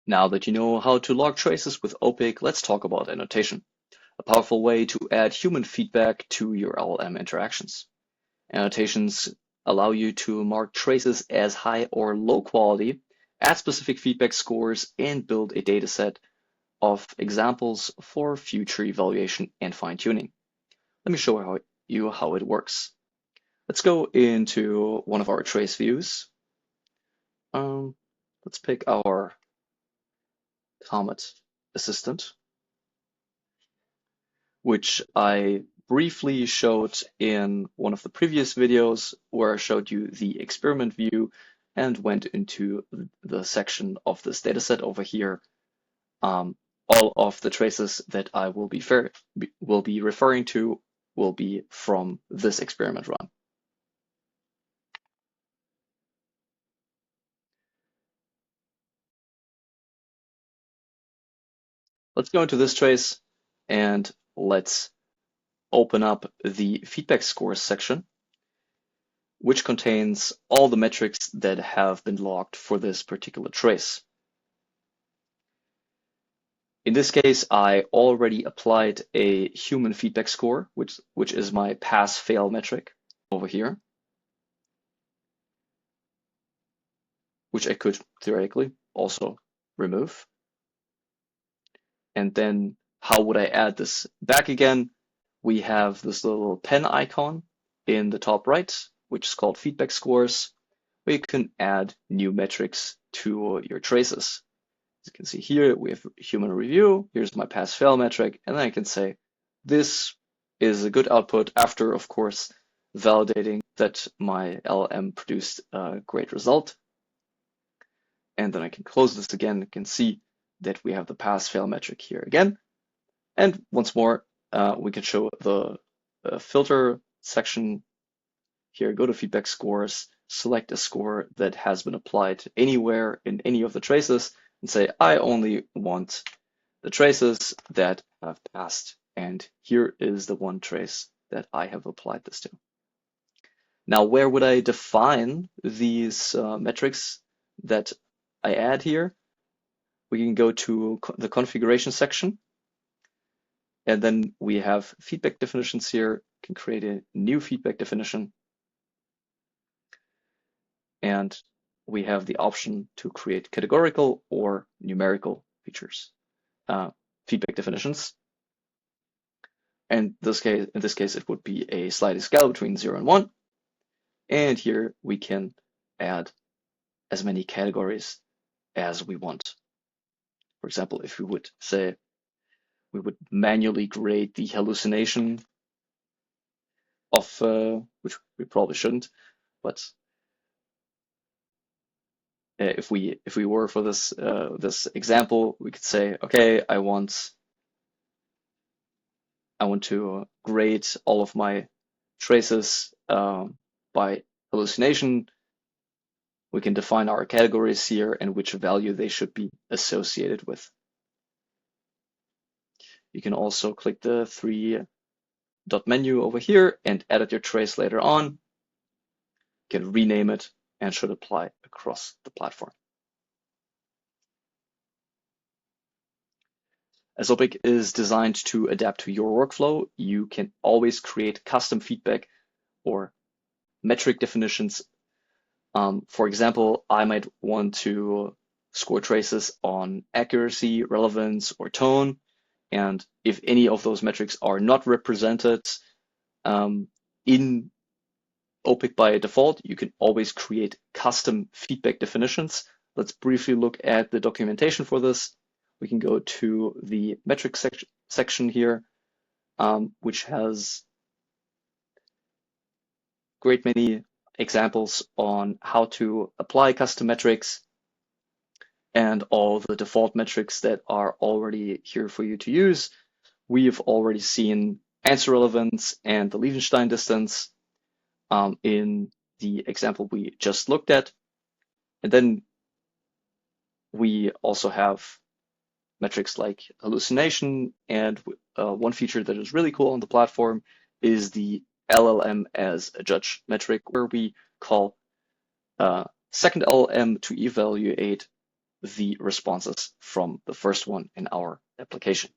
Now that you know how to log traces with Opik, let's talk about annotation, a powerful way to add human feedback to your LLM interactions. Annotations allow you to mark traces as high or low quality, add specific feedback scores, and build a dataset of examples for future evaluation and fine-tuning. Let me show you how it works. Let's go into one of our trace views. Let's pick our Comet assistant, which I briefly showed in one of the previous videos where I showed you the experiment view and went into the section of this dataset over here. All of the traces that I will be referring to will be from this experiment run. Let's go into this trace and let's open up the feedback scores section, which contains all the metrics that have been logged for this particular trace. In this case, I already applied a human feedback score, which is my pass-fail metric over here, which I could theoretically also remove. And then how would I add this back again? We have this little pen icon in the top right, which is called feedback scores, where you can add new metrics to your traces. As you can see here, we have human review. Here's my pass-fail metric. And then I can say, this is a good output after, of course, validating that my LLM produced a great result. And then I can close this again. You can see that we have the pass-fail metric here again. And once more, we can show the filter section here. Go to feedback scores, select a score that has been applied anywhere in any of the traces, and say, I only want the traces that have passed. And here is the one trace that I have applied this to. Now, where would I define these metrics that I add here? We can go to the configuration section. And then we have feedback definitions here. You can create a new feedback definition. And we have the option to create categorical or numerical feedback definitions. And in this case, it would be a sliding scale between 0 and 1. And here we can add as many categories as we want. For example, if we would say we would manually grade the hallucination of, which we probably shouldn't, but if we were for this this example, we could say, okay, I want to grade all of my traces by hallucination. We can define our categories here and which value they should be associated with. You can also click the three-dot menu over here and edit your trace later on. You can rename it and should apply across the platform. As Opik is designed to adapt to your workflow, you can always create custom feedback or metric definitions. For example, I might want to score traces on accuracy, relevance, or tone. And if any of those metrics are not represented in Opik by default, you can always create custom feedback definitions. Let's briefly look at the documentation for this. We can go to the metric section here, which has great many examples on how to apply custom metrics and all the default metrics that are already here for you to use. We've already seen answer relevance and the Liebenstein distance in the example we just looked at. And then we also have metrics like hallucination, and one feature that is really cool on the platform is the LLM as a judge metric, where we call second LLM to evaluate the responses from the first one in our application.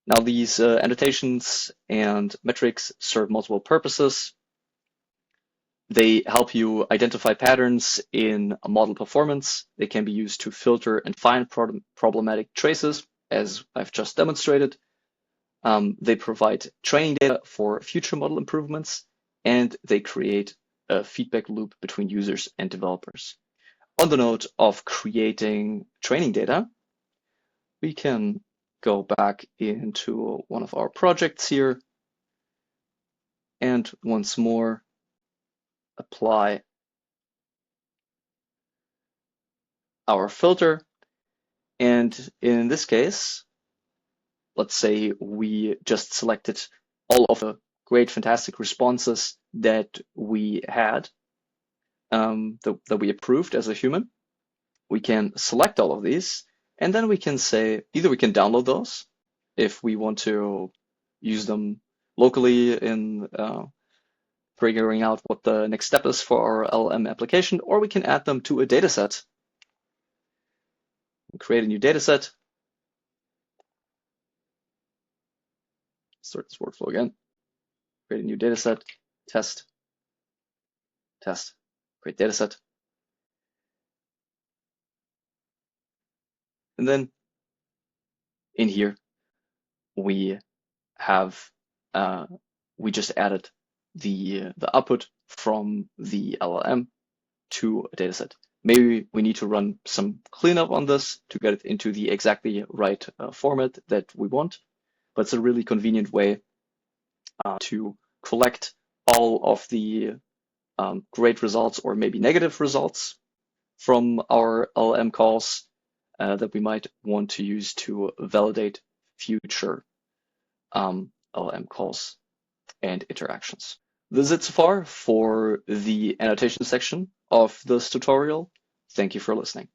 Now, these annotations and metrics serve multiple purposes. They help you identify patterns in a model performance. They can be used to filter and find problematic traces, as I've just demonstrated. They provide training data for future model improvements, and they create a feedback loop between users and developers. On the note of creating training data, we can go back into one of our projects here and once more apply our filter. And in this case, let's say we just selected all of the great, fantastic responses that we had, that we approved as a human. We can select all of these, and then we can say, either we can download those if we want to use them locally in figuring out what the next step is for our LLM application, or we can add them to a dataset. Create a new dataset. Start this workflow again. Create a new dataset, test, create dataset. And then in here, we have, we just added the output from the LLM to a dataset. Maybe we need to run some cleanup on this to get it into the exactly right format that we want, but it's a really convenient way to collect all of the great results or maybe negative results from our LLM calls that we might want to use to validate future LLM calls and interactions. This is it so far for the annotation section of this tutorial. Thank you for listening.